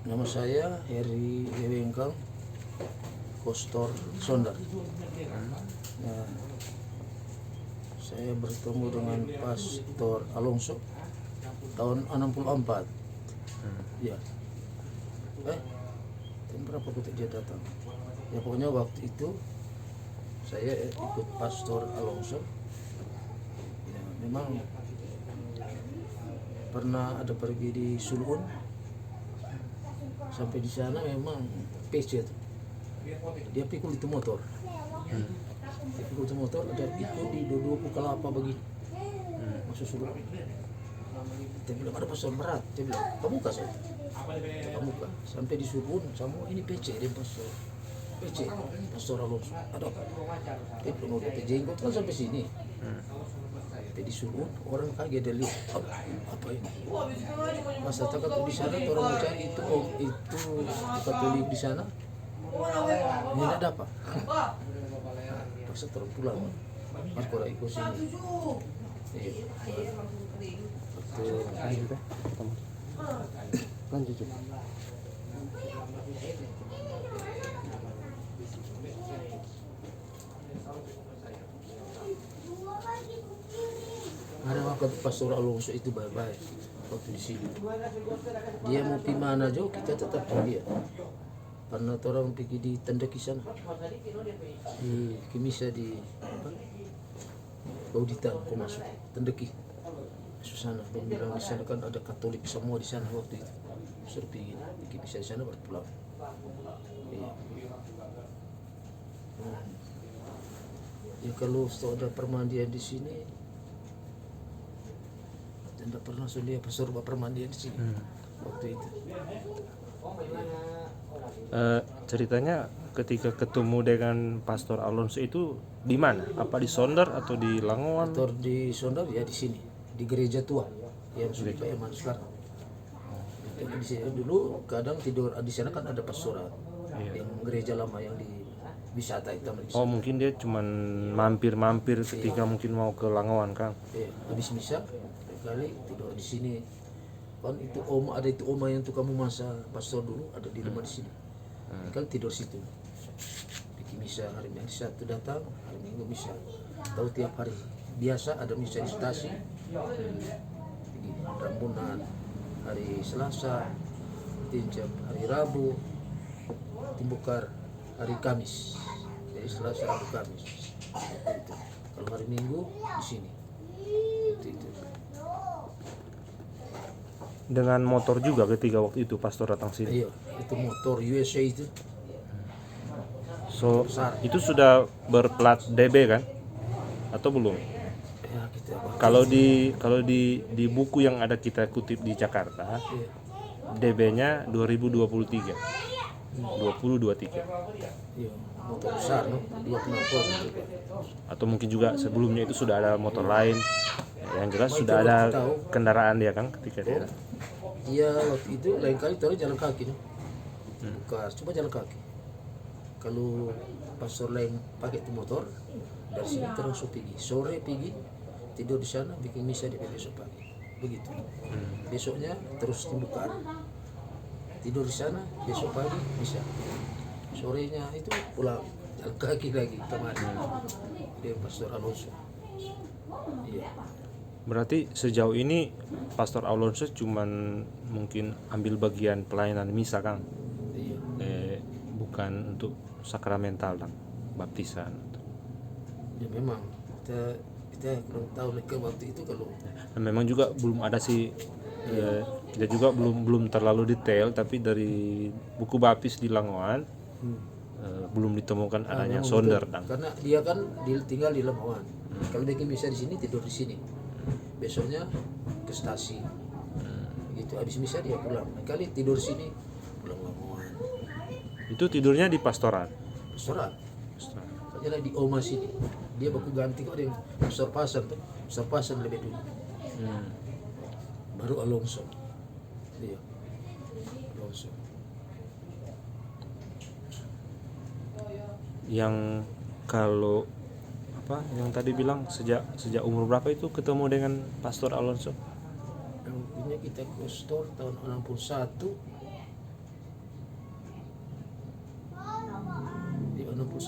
Nama saya Heri Wewengkang, Kostor Sondar. Ya, saya bertemu dengan Pastor Alonso tahun 64. Ya. Tahun berapa dia datang? Ya pokoknya waktu itu saya ikut Pastor Alonso. Ya, memang pernah ada pergi di Sulun. Sampai di sana memang PC itu. Dia pikul itu motor. Dia pikul itu motor dan ikut di dua Pukalapa begini. Masuk Sulun. Dia bilang ada pastor berat. Dia bilang Pamuka saya. Pamuka. Sampai di Sulun sama ini PC dia pastor. PC Pastor Alonso. Ada apa? Dia bilang dia jenggot kan sampai sini. Sampai di Sulun orang kaget dia lihat apa ini? Masa takut di sana orang mau cari itu Katolik di sana. Ini ada apa? Masa terpulang. Mas kora ikut sini. Lanjut. Ada waktu Pastor Alonso itu baik-baik waktu di sini. Dia mau pi mana jauh kita tetap ke dia. Karena orang pergi di Tendaki sana, di Kimisa di Auditan, kau masuk Tendaki, masuk sana. Dia bilang di sana kan ada Katolik semua di sana waktu itu. Suruh pergi di Kimisa di sana baru pulang. Iya. Ya kalau ada permandian di sini. Tidak pernah sudah pastor permandian di sini waktu itu. Ceritanya ketika ketemu dengan Pastor Alonso itu di mana? Apa di Sondar atau di Langowan? Pastor di Sondar ya di sini di gereja tua yang sudah Pak Eman sekarang. Di sini dulu kadang tidur di sana kan ada pastorat yang gereja lama yang di wisata itu. Oh mungkin dia cuman mampir-mampir ketika mungkin mau ke Langowan kan? Habis misa kali tidur di sini. Kan itu oma yang tukang masak pastor dulu ada di rumah di sini. Kan tidur situ. Bikin misa hari Sabtu datang, hari Minggu misa. Tahu tiap hari. Biasa ada misa di stasi. Di Rambunan hari Selasa, Tinjab hari Rabu, Timbukar hari Kamis. Jadi Selasa Rabu Kamis. Itu. Kalau hari Minggu di sini. Itu. Dengan motor juga ketika waktu itu Pastor datang sini. Iya, itu motor USA itu. So itu sudah berplat DB kan? Atau belum? Ya, kita Kalau di buku yang ada kita kutip di Jakarta, DB-nya 2023. 2023. Iya, motor besar no, 2 motor juga. Atau mungkin juga sebelumnya itu sudah ada motor lain. Yang jelas sudah ada kendaraan dia kan ketika dia. Iya, waktu itu lain kali terus jalan kaki no. Bukan, cuma jalan kaki. Kalau pastor lain pakai itu motor, dari sini terus pergi. Sore pergi, tidur di sana, bikin misa di besok pagi. Begitu. Besoknya terus Timbukar. Tidur di sana, besok pagi bisa. Sorenya itu pulang jalan kaki lagi kemarin. Dia Pastor Alonso. Iya. Berarti sejauh ini Pastor Alonso cuman mungkin ambil bagian pelayanan misa kan? Iya. Bukan untuk sakramental dan baptisan. Ya memang kita kurang tahu lagi waktu itu kalau. Dan memang juga belum ada sih. Kita juga belum terlalu detail, tapi dari buku baptis di Langowan belum ditemukan adanya Sondar dan. Karena dia kan tinggal di Langowan. Kalau dia bisa di sini tidur di sini. Besoknya ke stasi. Begitu habis misa dia pulang. Kali tidur di sini pulang Langowan. Itu tidurnya di pastoran. Pastoran. Saja di Oma sini. Dia baku ganti kok dengan Pastor Pasan tuh. Pastor Pasan lebih dulu. Baru Alonso. Iya. Alonso. Yang kalau apa yang tadi bilang sejak umur berapa itu ketemu dengan Pastor Alonso? Yang punya kita ke store tahun 61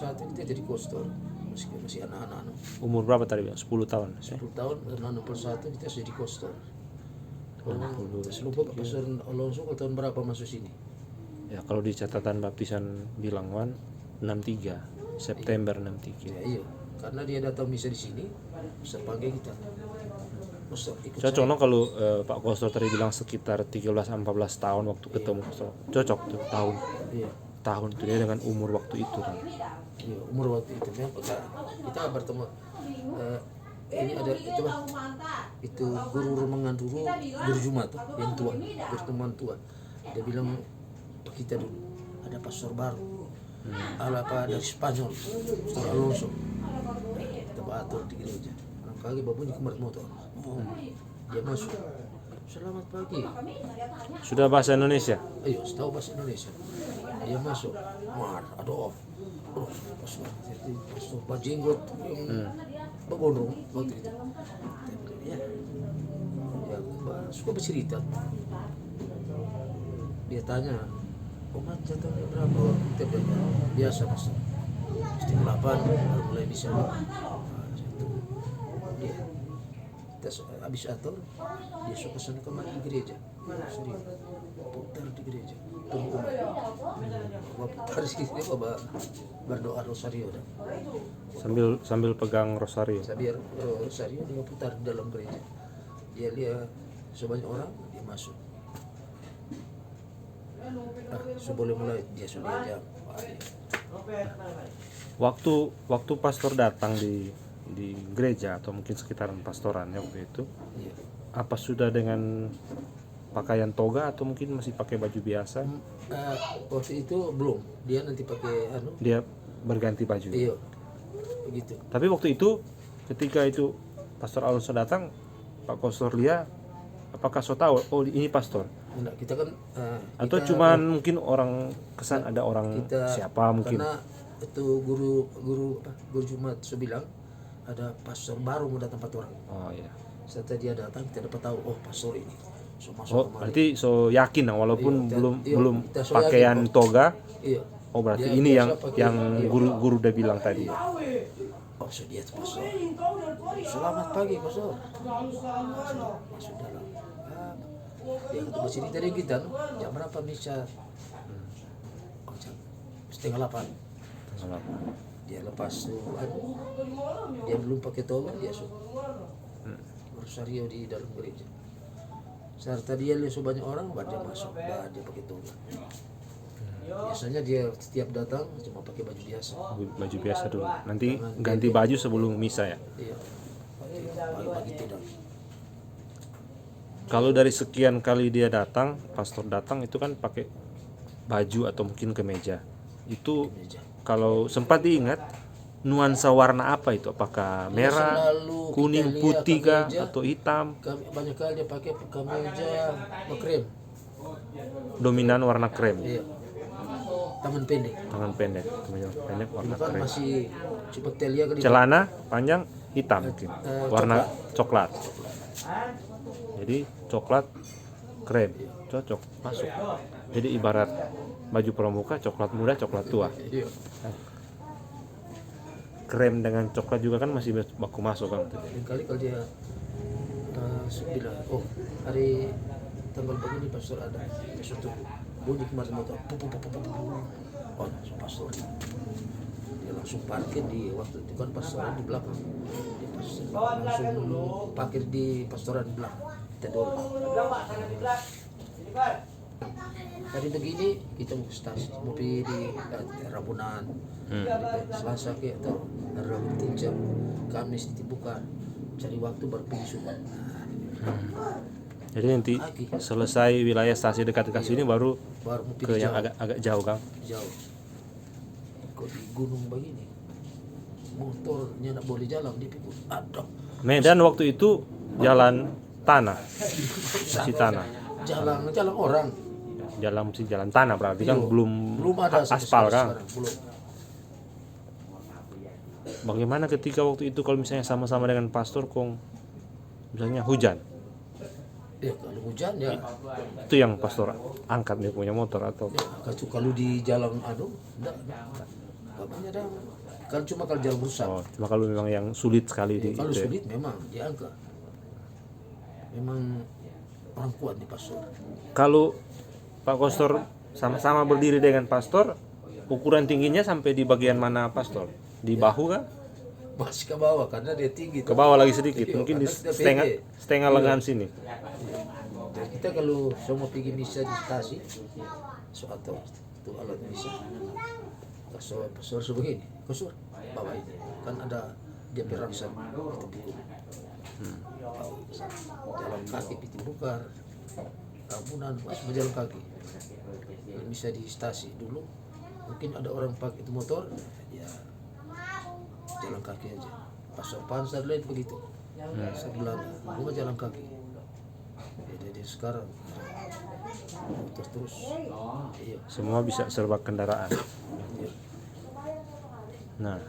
61 kita jadi kostor, masih anak-anak. Umur berapa tadi Bang? 10 tahun. 10 tahun karena 61 kita jadi kostor. Saya lupa Pak Pastor Alonso kalau tahun berapa masuk sini. Ya kalau di catatan baptisan Bilangwan 63 September 63. Ya, iya, karena dia datang bisa di sini, bisa panggil kita. Kostor ikut Cocok no kalau Pak Kostor tadi bilang sekitar 13-14 tahun waktu ketemu Kostor. Cocok tuh tahun. Iya. Tahun itu dia dengan umur waktu itu kan. Iya, umur waktu itu memang kita bertemu ini ada itu guru remengan dulu, guru Jumat yang tua, guru teman tua. Dia bilang kita dulu ada pastor baru, ala apa dari Spanyol, Pastor Alonso. Kita batur di gereja. Kali babunyi kemarin motor, dia masuk. Selamat pagi. Sudah bahasa Indonesia? Ayo, tahu bahasa Indonesia. Dia masuk. Aduh, pastor bajenggot yang begondong waktu itu. Ya, suka bercerita. Dia tanya, Oman jatuhnya berapa? Kita bilang, biasa pastor. Setengah 8 baru mulai bisa. Dia kita habis atur, dia suka sana kemari di gereja, sering putar di gereja, tunggu putar sih dia berdoa rosario dah. Sambil pegang rosario. Sambil rosario dia putar di dalam gereja. Dia lihat sebanyak orang dia masuk. Sebelum mulai dia sudah jam. Waktu pastor datang di gereja atau mungkin sekitaran pastorannya waktu itu, Iya. apa sudah dengan pakaian toga atau mungkin masih pakai baju biasa? Waktu itu belum, dia nanti pakai Dia berganti baju. iya, begitu. Tapi waktu itu ketika itu Pastor Alonso datang, Pak Pastor Lia, apakah so tahu? Oh ini pastor? Enggak, kita kan Atau kita- cuman mungkin orang kesan ada orang kita- siapa mungkin? karena itu guru Jumat so bilang ada pastor baru mau datang 4 orang. Oh iya. Setelah dia datang kita dapat tahu pastor ini so masuk Oh kemari. berarti so yakin nah, walaupun Iya, belum iya, kita so pakaian yakin, toga. Iya. Oh berarti Dia ini biasa yang pakai- iya. guru udah bilang tadi. Oh so dia tuh pastor. Selamat pagi pastor. Masuk dalam. Dia ketemu cerita dengan kita, jam berapa misa? Oh, jam 7:30. Dia lepas tuh dia belum pakai toga, dia rosario di dalam gereja. Serta dia lihat sebanyak orang, baru dia masuk, baru dia pakai toga. Biasanya dia setiap datang cuma pakai baju biasa. Baju biasa dulu. Nanti ganti baju sebelum misa ya. Iya. Pagi-pagi tidak. Kalau dari sekian kali dia datang, pastor datang itu kan pakai baju atau mungkin kemeja. Itu Gereja. kalau sempat diingat nuansa warna apa itu? Apakah merah, selalu kuning, kita lihat putih kah kemeja. atau hitam? Banyak kali dia pakai kemeja krem. Dominan warna krem. Iya. Tangan pendek. Tangan pendek, kemeja pendek warna Bukan krem. masih cepat telia kali. Celana panjang hitam mungkin. Warna coklat. Jadi coklat krem cocok masuk. Jadi ibarat baju pramuka coklat muda coklat tua. Iya. Krem dengan coklat juga kan masih baku masuk kan. Lain kali kalau dia bilang, oh hari tanggal begini pastor ada, pastor tuh bunyi kemarin motor, oh langsung pastor, dia langsung parkir di waktu itu kan pastoran di belakang, langsung parkir di pastoran di belakang, kita dorong. Hari begini kita mau ke stasiun, mau pergi di Rabunan, di Selasa ke atau Rabu Tinjau, Kamis dibuka, cari waktu baru pergi sudah. Jadi nanti selesai wilayah stasiun dekat-dekat sini baru Baru mau ke pergi yang jauh, agak jauh kan. jauh. Kok di gunung begini, motornya nak boleh jalan dia pikir, aduh, Medan waktu itu jalan tanah, masih tanah. jalan orang. Jalan tanah berarti kan Iya. belum Ada sampai aspal kan. sekarang, belum. Bagaimana ketika waktu itu kalau misalnya sama-sama dengan pastor kong misalnya hujan, Ya kalau hujan ya, itu yang pastor angkat dia punya motor atau kalau di jalan enggak. Bapaknya ada kalau jalan rusak. Oh, cuma kalau memang yang sulit sekali di Kalau itu ya. sulit memang diangkat. Memang orang kuat di pastor. Kalau Pak Kostor sama-sama berdiri dengan pastor, ukuran tingginya sampai di bagian mana pastor? Di bahu kan? Masih ke bawah karena dia tinggi. Ke bawah lagi sedikit, Iya, mungkin di karena kita setengah pendek. lengan sini. Dan kita kalau semua pergi misa di stasi, atau itu alat misa, pastor sebegini, pastor bawa ini, kan ada dia perangsan itu pikul. Jalan kaki itu bukar, kampunan masih berjalan kaki. Misa di stasi dulu, mungkin ada orang pakai itu motor, ya jalan kaki aja. Pastor Panser lain begitu, sebelah rumah jalan kaki. Jadi sekarang terus iya. Semua bisa serba kendaraan. Iya. Nah,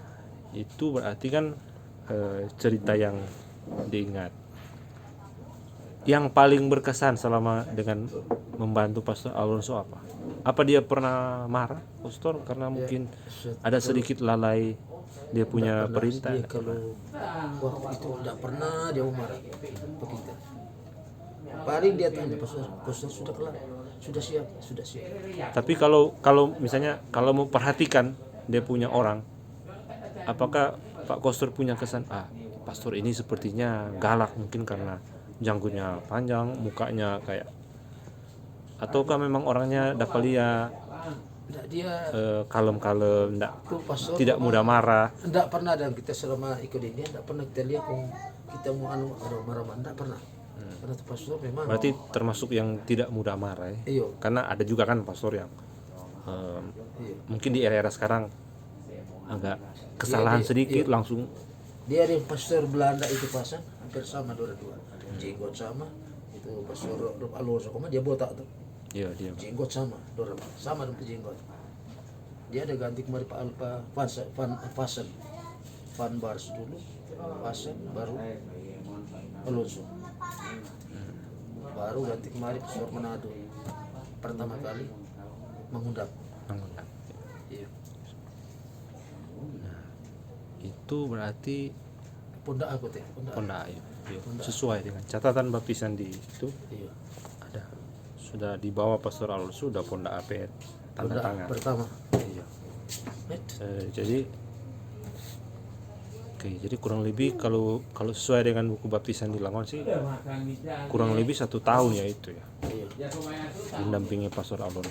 itu berarti kan cerita yang diingat. Yang paling berkesan selama dengan membantu Pastor Alonso apa? Apa dia pernah marah, Pastor? Karena mungkin ada sedikit lalai dia punya perintah. Dia kalau waktu itu tidak pernah dia mau marah ke kita. Paling dia tanya, pastor sudah kelar, sudah siap. Tapi kalau misalnya kalau mau perhatikan dia punya orang, apakah Pak Kostor punya kesan pastor ini sepertinya galak mungkin karena janggutnya panjang, mukanya kayak, ataukah memang orangnya dapalia Dia kalem-kalem, pastor tidak mudah marah. Tidak pernah, dan kita selama ikut ini tidak pernah kita lihat kita mau marah-marah, tidak pernah. Karena itu pastor memang. Berarti termasuk yang tidak mudah marah ya. Iya. Karena ada juga kan pastor yang Iya. mungkin di era-era sekarang agak kesalahan sedikit langsung. Dia ada pastor Belanda itu pasang hampir sama dua-dua. Jenggot sama, itu pastor Alonso dia botak tuh. Iya, dia. Jenggot sama dengan jenggot. Dia ada ganti kemarin Van Bars dulu, Pasen baru Alonso. Baru ganti kemarin pastor Manado. Pertama kali mengundang. Iya. Nah, itu berarti Pondak aku teh. Pondak Ayu. Sesuai dengan catatan baptisan di itu. Iya. Ada. Sudah dibawa Pastor Alonso, sudah Pondak Apet tanda Pondak tangan. pertama. Iya. Jadi jadi kurang lebih kalau sesuai dengan buku baptisan di Langon sih kurang lebih 1 tahun ya itu ya. Iya. Mendampingi Pastor Alonso.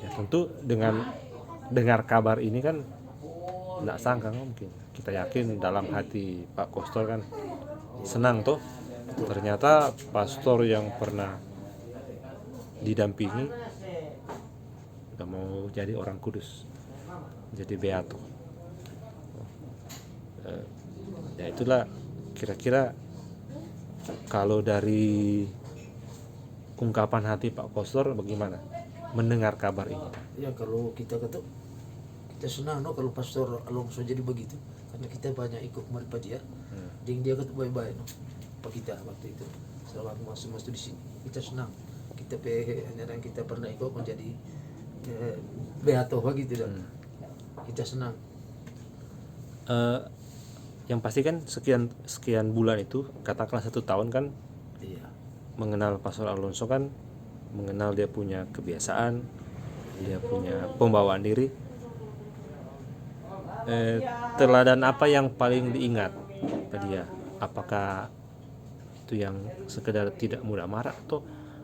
Ya tentu dengan dengar kabar ini kan tidak sangka mungkin. Kita yakin dalam hati Pak Kostor kan senang toh. Ternyata pastor yang pernah didampingi udah mau jadi orang kudus, jadi beato. Ya itulah kira-kira kalau dari ungkapan hati Pak Kostor bagaimana mendengar kabar ini? Ya kalau kita senang kalau pastor Alonso jadi begitu, karena kita banyak ikut kemarin Pak dia. Dia kata baik-baik Pak kita waktu itu selama masuk di sini kita senang, kita dan kita pernah ikut menjadi beato begitu dan kita senang. Yang pasti kan sekian bulan itu katakanlah 1 tahun kan. Iya. Mengenal Pastor Alonso kan mengenal dia punya kebiasaan, dia punya pembawaan diri. Teladan apa yang paling diingat pada dia? Apakah itu yang sekedar tidak mudah marah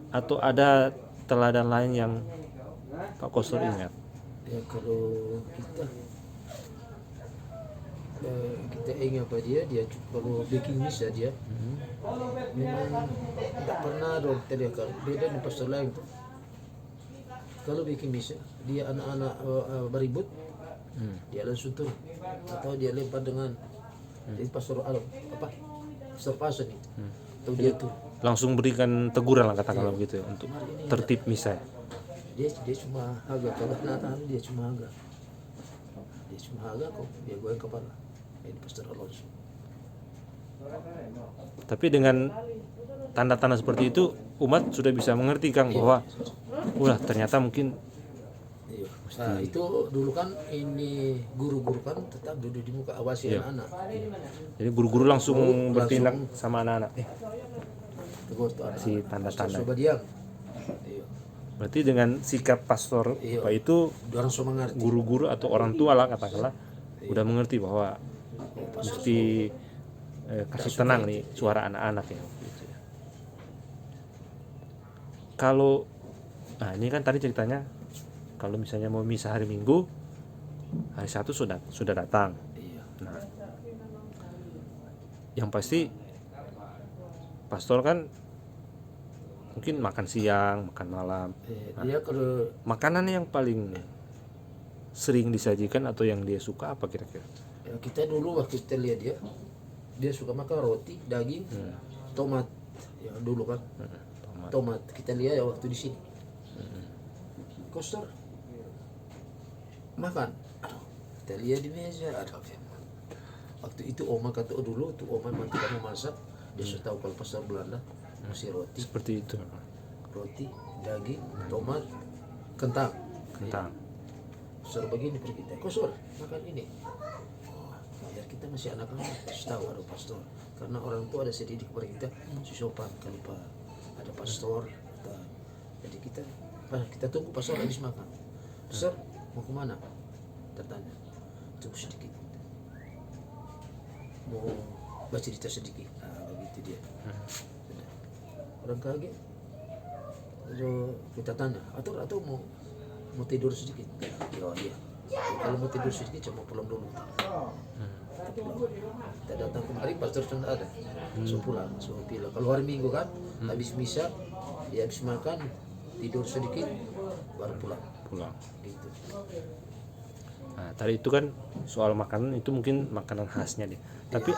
atau ada teladan lain yang Pak Kostor ingat? Ya kalau kita ingat pada dia kalau bikin misa dia memang tidak pernah dong terlihat beda dengan pastor lain tuh. Kalau bikin misa dia anak-anak beribut, dia langsung turun atau dia lempar dengan pastor pastor Pasen itu atau dia tuh langsung berikan teguran lah katakanlah begitu ya, untuk tertib misa. Dia cuma agak kalau anak-anak dia cuma agak kok dia goyang kepala ini pastor Alonso. Tapi dengan tanda-tanda seperti itu umat sudah bisa mengerti Kang bahwa ternyata mungkin Nah, itu dulu kan ini guru-guru kan tetap duduk di muka awasi Iya. anak-anak. Jadi guru-guru langsung Langsung bertindak sama anak-anak. Tegur tuh anak-anak. Si tanda-tanda. Pastor, coba diam. Iya. Berarti dengan sikap pastor Iya. Pak itu Orang semua mengerti. guru-guru atau orang tua lah katakanlah udah mengerti bahwa mesti kasih tenang nih suara anak-anak ya. Gitu ya. Kalau nah ini kan tadi ceritanya kalau misalnya mau misa hari Minggu, hari Sabtu sudah datang. Iya. Nah, yang pasti pastor kan mungkin makan siang, makan malam. Dia kalau Makanan yang paling sering disajikan atau yang dia suka apa kira-kira? ya, kita dulu waktu kita lihat dia suka makan roti, daging, tomat. Ya dulu kan. Tomat. Kita lihat ya waktu di sini. Pastor makan. Aduh, kita lihat di meja. Aduh, waktu itu oma kata dulu tuh oma nanti kamu masak. Dia sudah tahu kalau pastor Belanda mesti roti, Seperti itu. roti, daging, tomat, kentang. Kentang. Pastor begini pergi kita. Pastor makan ini. Oh, biar kita masih anak-anak harus tahu ada pastor. Karena orang tua ada sedikit kepada kita si sopan kalau pak ada pastor. Jadi kita tunggu pastor habis makan. Pastor mau kemana? Tertanya. Tunggu sedikit. Mau baca cerita sedikit. Nah, begitu dia. Sudah. Orang kaget. Lalu kita tanya, atau mau tidur sedikit? Ya dia. Kalau mau tidur sedikit cuma pulang dulu. Kita datang kemari pastor sudah ada. So pulang, so pilih. Kalau hari Minggu kan habis misa, dia habis makan tidur sedikit baru pulang. Gitu. Nah, tadi itu kan soal makanan itu mungkin makanan khasnya nih. Tapi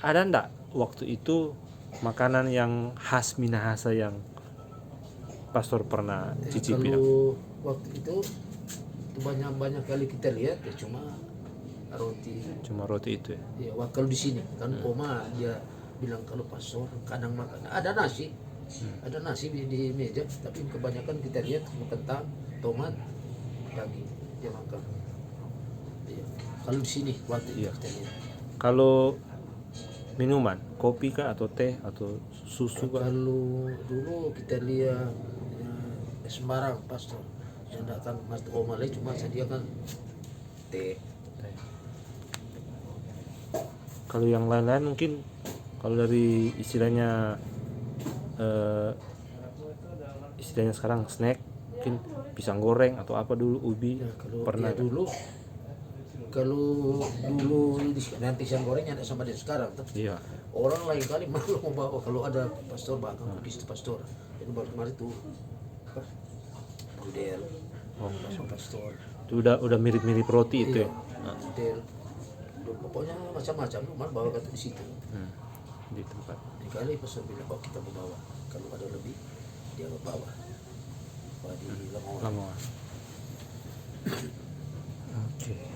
ada ndak waktu itu makanan yang khas Minahasa yang pastor pernah cicipi? Kalau waktu itu banyak kali kita lihat ya cuma roti itu ya. ya kalau di sini kan oma dia bilang kalau pastor kadang makan ada nasi di meja tapi kebanyakan kita lihat kentang tomat daging dia makan ya. Kalau di sini waktu itu kita lihat Kalau minuman kopi kah atau teh atau susu kah? kalau dulu kita lihat sembarang pastor yang datang mas oma lagi cuma sediakan teh. Kalau yang lain-lain mungkin kalau dari istilahnya sekarang snack mungkin pisang goreng atau apa dulu ubi Ya, kalau pernah ya, kalau dulu nanti pisang gorengnya ada sama dia sekarang tuh. Iya. Orang lain kali malu mau bawa kalau ada pastor bahkan kukis itu pastor. Jadi baru kemarin tuh budel, pastor. Itu udah mirip-mirip roti itu ya. Budel. Pokoknya macam-macam, malah bawa ke di situ. Di tempat. Di kali pastor bilang, oh kita mau bawa. Kalau ada lebih, dia mau bawa. Bawa di Lamongan. Oke.